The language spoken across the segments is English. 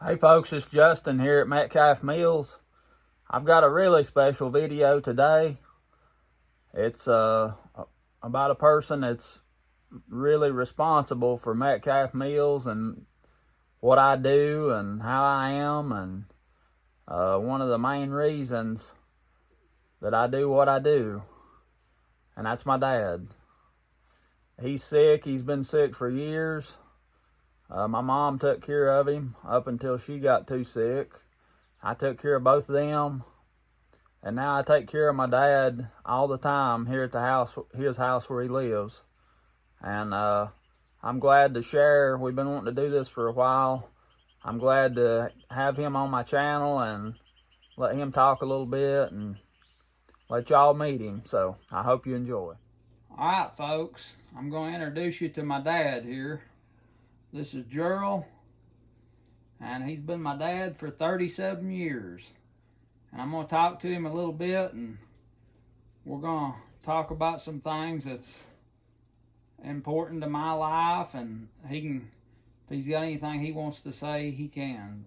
Hey folks, it's Justin here at Metcalf Mills. I've got a really special video today. It's about a person that's really responsible for Metcalf Mills and what I do and how I am, and one of the main reasons that I do what I do, and that's my dad. He's sick. He's been sick for years. My mom took care of him up until she got too sick. I took care of both of them, and now I take care of my dad all the time here at the house, his house where he lives. And I'm glad to share. We've been wanting to do this for a while. I'm glad to have him on my channel and let him talk a little bit and let y'all meet him. So I hope you enjoy. All right, folks, I'm going to introduce you to my dad here. This is Gerald, and he's been my dad for 37 years. And I'm going to talk to him a little bit, and we're going to talk about some things that's important to my life, and he can, if he's got anything he wants to say, he can.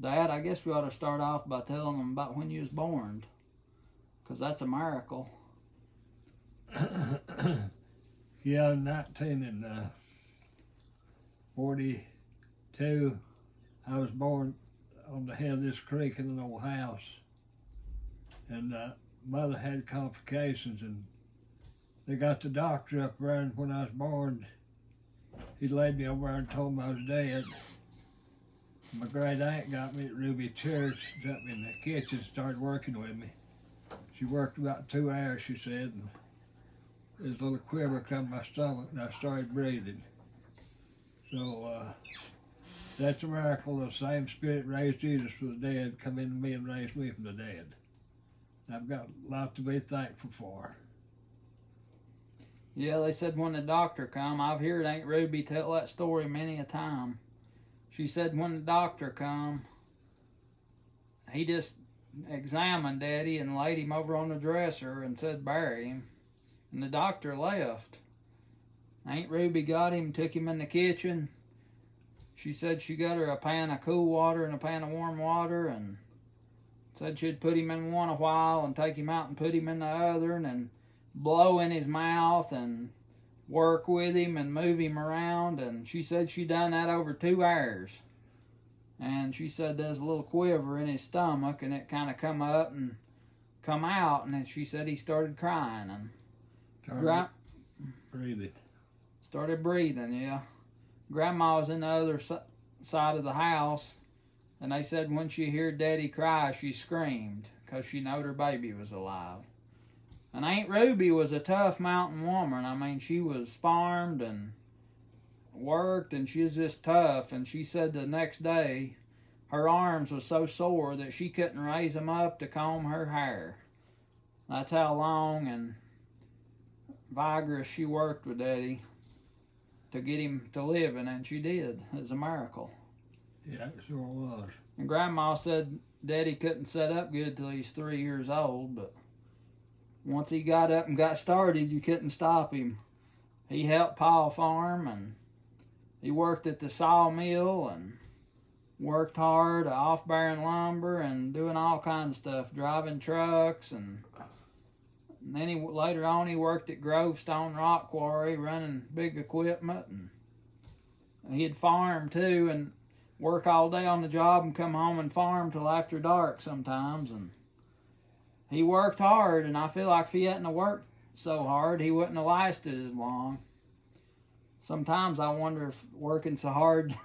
Dad, I guess we ought to start off by telling them about when you was born, because that's a miracle. Yeah, 1942, I was born on the head of this creek in an old house, and mother had complications, and they got the doctor up there, and when I was born, he laid me over and told me I was dead. My great aunt got me at Ruby Church, got me in the kitchen, started working with me. She worked about 2 hours, she said, and there's a little quiver come in my stomach, and I started breathing. So that's a miracle. The same spirit raised Jesus from the dead come into me and raised me from the dead. I've got a lot to be thankful for. Yeah, they said when the doctor come, I've heard Aunt Ruby tell that story many a time. She said when the doctor come, he just examined Daddy and laid him over on the dresser and said bury him. And the doctor left. Aunt Ruby got him, took him in the kitchen. She said she got her a pan of cool water and a pan of warm water, and said she'd put him in one a while and take him out and put him in the other, and blow in his mouth and work with him and move him around. And she said she done that over 2 hours. And she said there's a little quiver in his stomach, and it kind of come up and come out, and then she said he started crying and started breathing, yeah. Grandma was in the other side of the house, and they said when she heard Daddy cry, she screamed because she knowed her baby was alive. And Aunt Ruby was a tough mountain woman. I mean, she was farmed and worked, and she was just tough. And she said the next day her arms was so sore that she couldn't raise them up to comb her hair. That's how long and vigorous she worked with Daddy to get him to living, and she did. It was a miracle. Yeah, it sure was. And Grandma said Daddy couldn't set up good till he was 3 years old, but once he got up and got started, you couldn't stop him. He helped Pa farm, and he worked at the sawmill and worked hard off-bearing lumber and doing all kinds of stuff, driving trucks, and then later on he worked at Grovestone Rock Quarry running big equipment, and he'd farm too and work all day on the job and come home and farm till after dark sometimes. And he worked hard, and I feel like if he hadn't worked so hard, he wouldn't have lasted as long. Sometimes I wonder if working so hard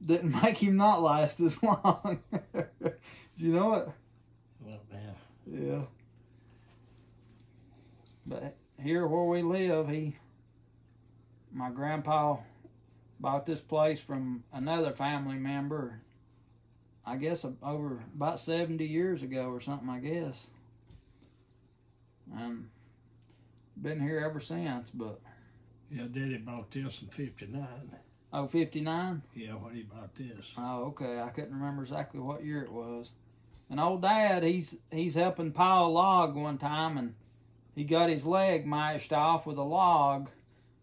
didn't make him not last as long. Do you know it? Well, man. Yeah. But here where we live, my grandpa bought this place from another family member, I guess over about 70 years ago or something, I guess. And been here ever since, but... Yeah, Daddy bought this in 59. Oh, 59? Yeah, when he bought this. Oh, okay. I couldn't remember exactly what year it was. And old Dad, he's helping pile a log one time, and he got his leg mashed off with a log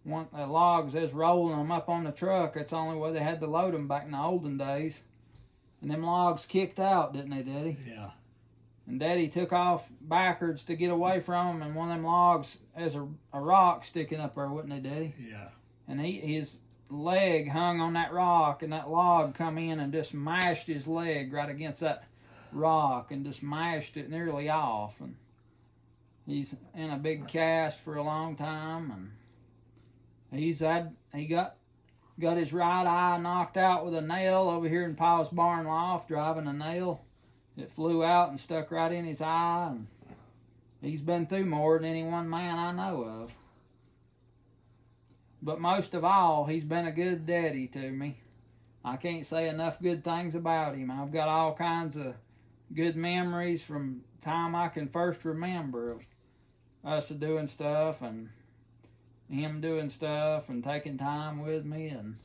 logs, they was rolling them up on the truck. That's the only way they had to load them back in the olden days. And them logs kicked out, didn't they, Daddy? Yeah. And Daddy took off backwards to get away from them, and one of them logs has a rock sticking up there, wouldn't it, Daddy? Yeah. And his leg hung on that rock, and that log come in and just mashed his leg right against that rock and just mashed it nearly off. And he's in a big cast for a long time, and he got his right eye knocked out with a nail over here in Pa's barn loft, driving a nail. It flew out and stuck right in his eye, and he's been through more than any one man I know of. But most of all, he's been a good daddy to me. I can't say enough good things about him. I've got all kinds of good memories from time I can first remember of us doing stuff and him doing stuff and taking time with me. And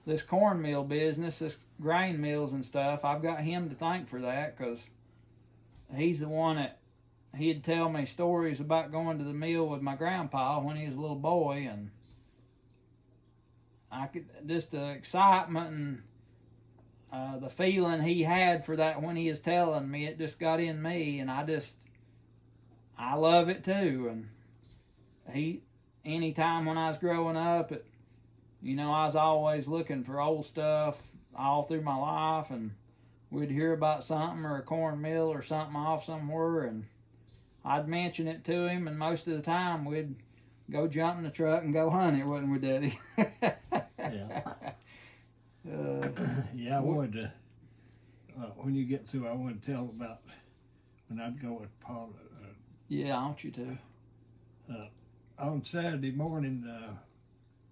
this cornmeal business, this grain mills and stuff, I've got him to thank for that, because he's the one that he'd tell me stories about going to the mill with my grandpa when he was a little boy, and I could just the excitement and the feeling he had for that when he was telling me, it just got in me, and I love it too. And anytime when I was growing up, I was always looking for old stuff all through my life, and we'd hear about something or a corn mill or something off somewhere, and I'd mention it to him, and most of the time we'd go jump in the truck and go hunt it, wouldn't we, Daddy? Yeah. Yeah, I wanted to, when you get through, I want to tell about when I'd go with Paul. Yeah, I want you to. On Saturday morning,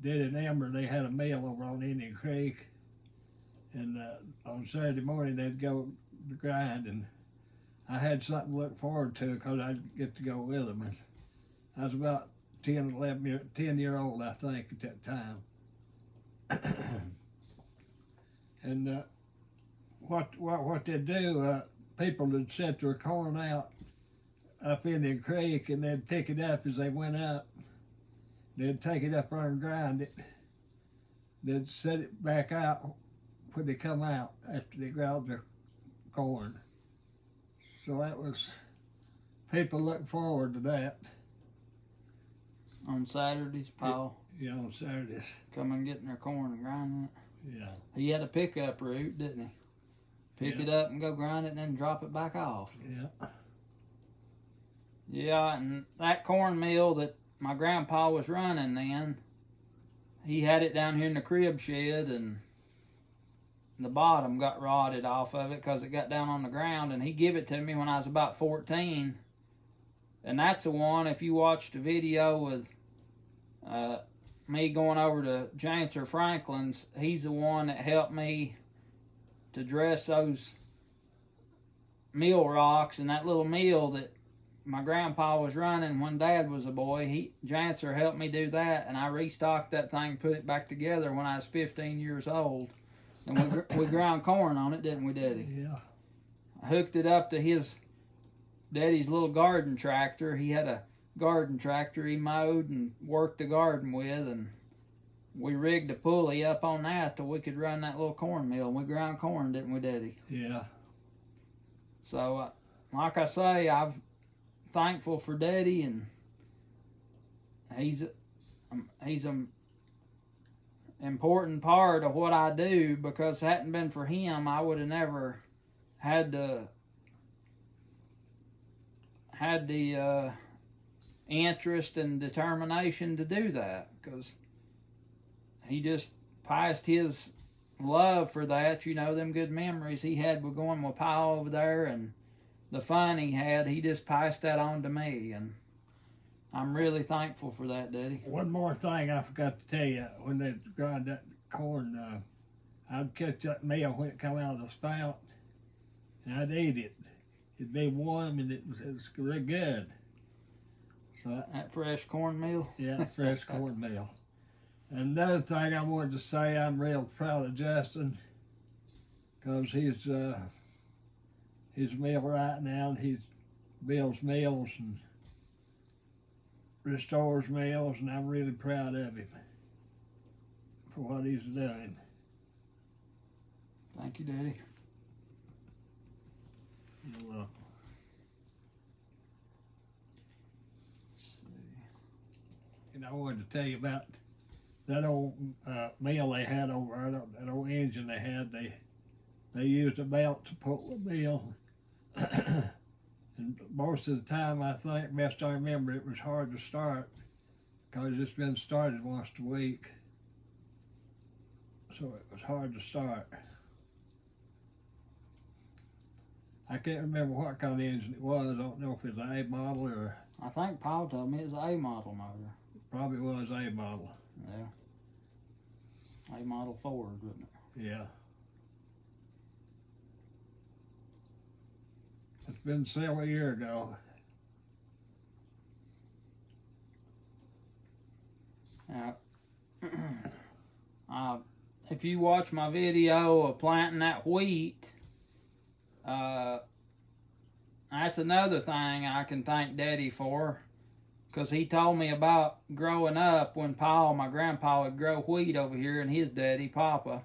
Dad and Amber, they had a meal over on Indian Creek, and on Saturday morning they'd go to grind, and I had something to look forward to because I'd get to go with them. And I was about 10-year-old, I think, at that time. And what they'd do, people would set their corn out up in the creek, and they'd pick it up as they went up. They'd take it up there and grind it. They'd set it back out when they come out after they ground their corn. So that was, people look forward to that. On Saturdays, Paul? Yeah, on Saturdays. Come and getting their corn and grinding it. Yeah. He had a pickup route, didn't he? Pick it up and go grind it and then drop it back off. Yeah. Yeah, and that corn mill that my grandpa was running then, he had it down here in the crib shed, and the bottom got rotted off of it because it got down on the ground, and he gave it to me when I was about 14. And that's the one, if you watch the video with me going over to Jancer Franklin's, he's the one that helped me to dress those mill rocks, and that little mill that my grandpa was running when Dad was a boy. Jancer helped me do that, and I restocked that thing, put it back together when I was 15 years old. And we ground corn on it, didn't we, Daddy? Yeah. I hooked it up to his Daddy's little garden tractor. He had a garden tractor he mowed and worked the garden with, and we rigged a pulley up on that so we could run that little corn mill. We ground corn, didn't we, Daddy? Yeah. So, like I say, I'm thankful for Daddy, and he's an important part of what I do, because if it hadn't been for him, I would have never had the interest and determination to do that, because he just passed his love for that, them good memories he had with going with Pa over there and the fun he had. He just passed that on to me, and I'm really thankful for that, Daddy. One more thing I forgot to tell you. When they grind that corn, I'd catch that meal when it come out of the spout, and I'd eat it. It'd be warm, and it was really good. So that fresh cornmeal? Yeah, fresh cornmeal. Another thing I wanted to say, I'm real proud of Justin, because he's meal right now, and he builds meals and restores meals, and I'm really proud of him. for what he's doing. Thank you, Daddy. You're welcome. And I wanted to tell you about that old mill they had over there, that old engine they had. They used a belt to pull the mill. And most of the time, I think, best I remember, it was hard to start because it's been started once a week. So it was hard to start. I can't remember what kind of engine it was. I don't know if it's an A model or... I think Paul told me it's an A model motor. Probably was A model. Yeah. A model Ford, wasn't it? Yeah. It's been several years ago. If you watch my video of planting that wheat, that's another thing I can thank Daddy for, because he told me about growing up when Paul, my grandpa, would grow wheat over here, and his daddy, Papa,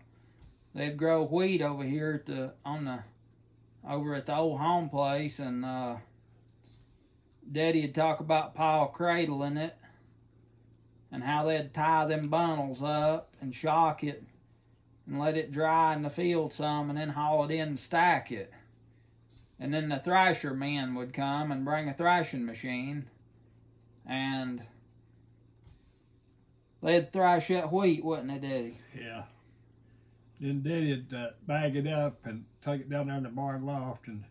they'd grow wheat over here over at the old home place, and Daddy would talk about Paul cradling it and how they'd tie them bundles up and shock it and let it dry in the field some and then haul it in and stack it. And then the thrasher men would come and bring a thrashing machine, and they'd thrash that wheat, wouldn't they, Daddy? Yeah. Then Daddy'd bag it up and take it down there in the barn loft, and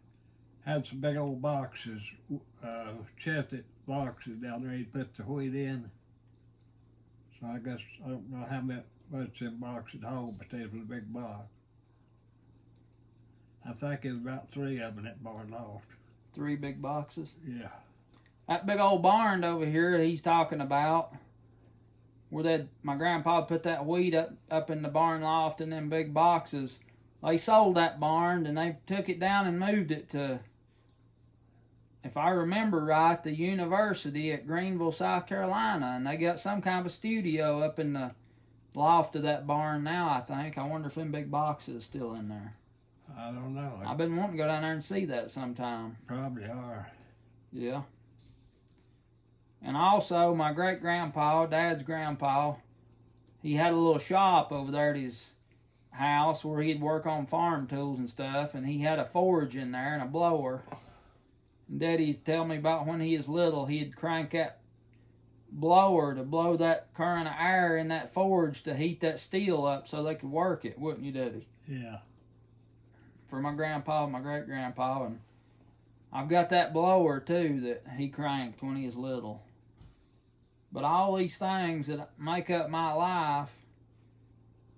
had some big old boxes, chestnut boxes down there he'd put the wheat in. So I guess, I don't know how much them boxes hold, but they was a big box. I think there's about 3 of them in that barn loft. 3 big boxes? Yeah. That big old barn over here he's talking about, where my grandpa put that wheat up in the barn loft in them big boxes, they sold that barn and they took it down and moved it to, if I remember right, the university at Greenville, South Carolina, and they got some kind of a studio up in the loft of that barn now, I think. I wonder if them big boxes are still in there. I don't know. I've been wanting to go down there and see that sometime. Probably are. Yeah. And also, my great-grandpa, Dad's grandpa, he had a little shop over there at his house where he'd work on farm tools and stuff, and he had a forge in there and a blower. And Daddy's tell me about when he was little, he'd crank that blower to blow that current of air in that forge to heat that steel up so they could work it, wouldn't you, Daddy? Yeah. For my grandpa, my great-grandpa, and I've got that blower, too, that he cranked when he was little. But all these things that make up my life,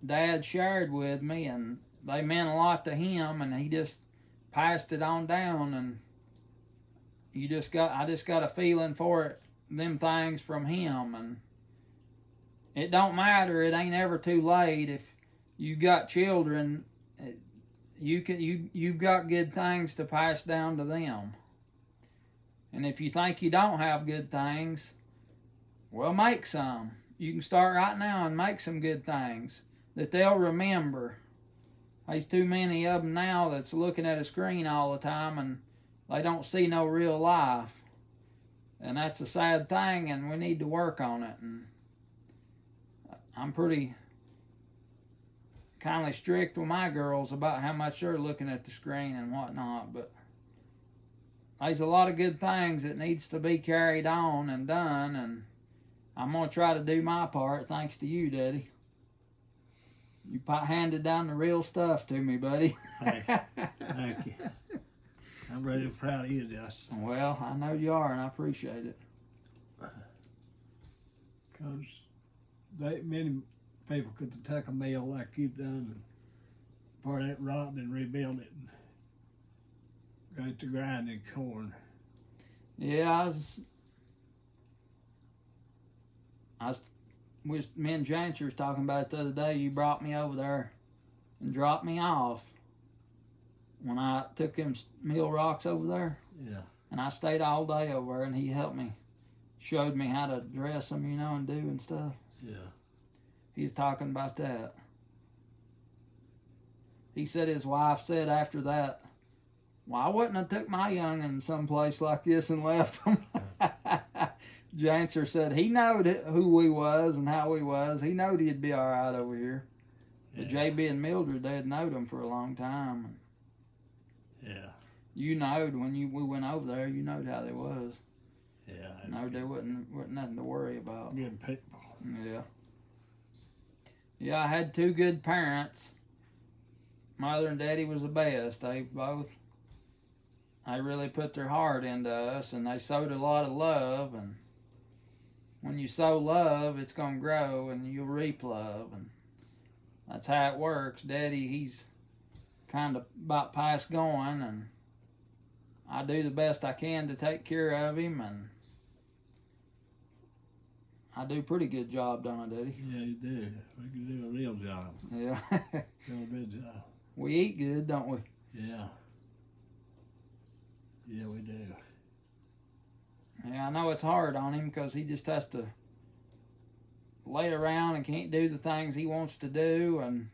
Dad shared with me, and they meant a lot to him, and he just passed it on down, and I just got a feeling for it, them things from him, and it don't matter, it ain't ever too late. If you got children, you've got good things to pass down to them. And if you think you don't have good things, well, make some. You can start right now and make some good things that they'll remember. There's too many of them now that's looking at a screen all the time and they don't see no real life. And that's a sad thing, and we need to work on it. And I'm pretty kind of strict with my girls about how much they're looking at the screen and whatnot, but there's a lot of good things that needs to be carried on and done, and I'm going to try to do my part thanks to you, Daddy. You handed down the real stuff to me, buddy. Thank you. I'm really proud of you, Justin. Well, I know you are, and I appreciate it. Because many people could take a mill like you've done and part it rotten and rebuild it and go to grinding corn. Yeah, me and Jancer was talking about it the other day. You brought me over there and dropped me off when I took them mill rocks over there. Yeah. And I stayed all day over there, and he helped me, showed me how to dress them, and do and stuff. Yeah. He's talking about that. He said his wife said after that, well, I wouldn't have took my young'un someplace like this and left them. Jancer said he knowed who we was and how we was. He knowed he'd be all right over here. But JB and Mildred, they had knowed him for a long time. Yeah. You knowed when we went over there, you knowed how they was. Yeah. No, there wasn't nothing to worry about. Good people. Yeah. Yeah, I had two good parents. Mother and Daddy was the best. They really put their heart into us, and they sowed a lot of love. And when you sow love, it's gonna grow, and you'll reap love, and that's how it works. Daddy, he's kind of about past going, and I do the best I can to take care of him, and I do a pretty good job, don't I, Daddy? Yeah, you do. We can do a real job. Yeah. Do a good job. We eat good, don't we? Yeah. Yeah, we do. Yeah, I know it's hard on him because he just has to lay around and can't do the things he wants to do, and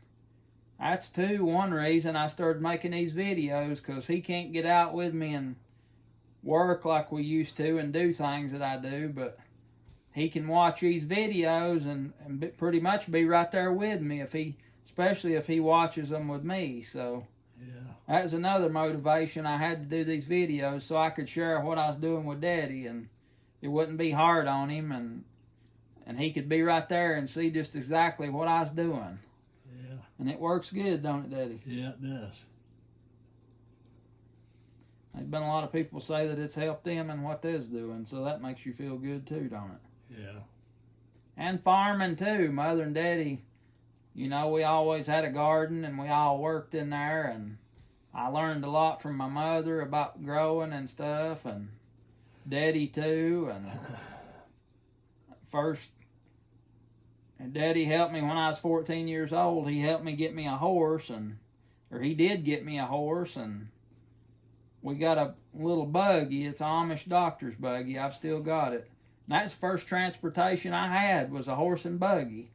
that's one reason I started making these videos, because he can't get out with me and work like we used to and do things that I do, but he can watch these videos and pretty much be right there with me, especially if he watches them with me. So yeah, that was another motivation. I had to do these videos so I could share what I was doing with Daddy, and it wouldn't be hard on him, and he could be right there and see just exactly what I was doing. Yeah. And it works good, don't it, Daddy? Yeah, it does. There's been a lot of people say that it's helped them and what they're doing, so that makes you feel good too, don't it? Yeah. And farming too. Mother and Daddy, you know, we always had a garden and we all worked in there, and I learned a lot from my mother about growing and stuff, and Daddy too. And first, Daddy helped me when I was 14 years old. He helped me get me a horse, or he did get me a horse, and we got a little buggy. It's an Amish doctor's buggy. I've still got it. And that's the first transportation I had, was a horse and buggy.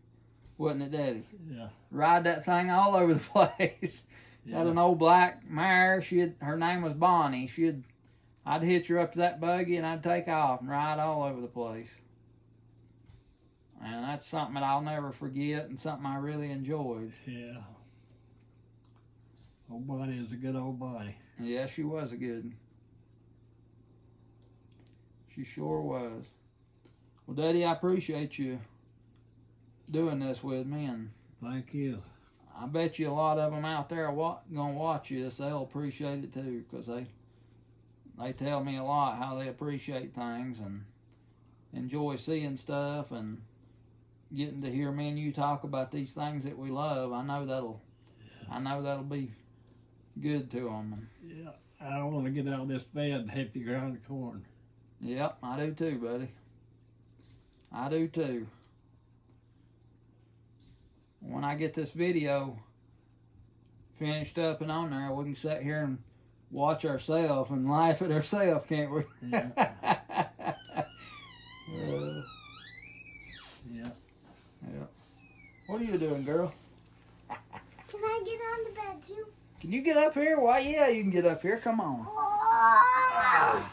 Wasn't it, Daddy? Yeah. Ride that thing all over the place. Yeah. Had an old black mare. Her name was Bonnie. I'd hitch her up to that buggy and I'd take off and ride all over the place. And that's something that I'll never forget, and something I really enjoyed. Yeah. Old Bonnie is a good old Bonnie. Yeah, she was a good one. She sure was. Well, Daddy, I appreciate you doing this with me, and Thank you. I bet you a lot of them out there are gonna watch this. They'll appreciate it too, because they tell me a lot how they appreciate things and enjoy seeing stuff and getting to hear me and you talk about these things that we love. I know that'll be good to them. Yeah. I don't want to get out of this bed and help you grind the corn. Yep, I do too, buddy. I do too. When I get this video finished up and on there, we can sit here and watch ourselves and laugh at ourselves, can't we? Yeah. Yeah. Yeah. What are you doing, girl? Can I get on the bed too? Can you get up here? Why, yeah, you can get up here. Come on. Oh,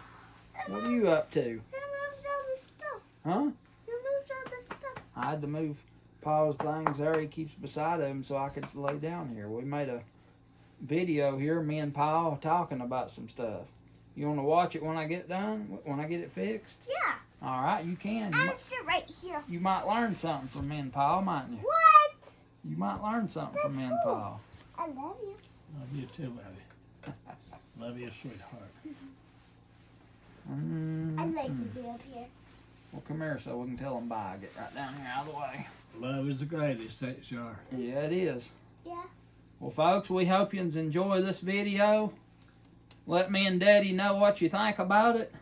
What are you up to? you moved all the stuff. Huh? You moved all the stuff. I had to move Paul's things there. He keeps beside him so I could lay down here. We made a video here, me and Paul talking about some stuff. You want to watch it when I get done? When I get it fixed? Yeah. All right, you can. I'm gonna sit right here. You might learn something from me and Paul, mightn't you? What? You might learn something from me and Paul. I love you. Love you too, baby. Love you, sweetheart. I'd like to be up here. Well, come here so we can tell them bye. Get right down here out of the way. Love is the greatest, ain't sure. Yeah, it is. Yeah. Well, folks, we hope you enjoy this video. Let me and Daddy know what you think about it.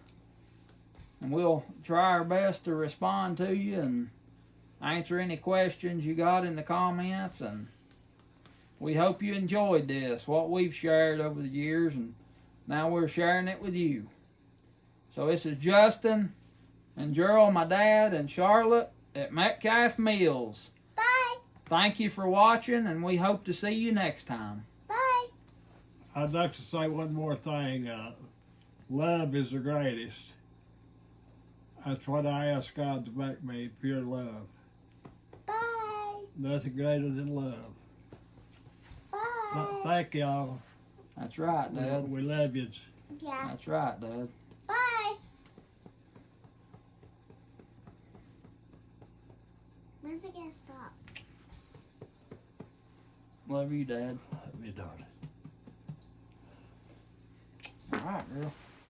And we'll try our best to respond to you and answer any questions you got in the comments. And we hope you enjoyed this, what we've shared over the years, and now we're sharing it with you. So this is Justin and Gerald, my dad, and Charlotte at Metcalf Mills. Bye. thank you for watching, and we hope to see you next time. Bye. I'd like to say one more thing. Love is the greatest. That's what I ask God to make me, pure love. Bye. Nothing greater than love. Bye. Thank y'all. That's right, Dad. We love you. Yeah. That's right, Dad. Bye. When's it gonna stop? Love you, Dad. Love you, darling. All right, girl.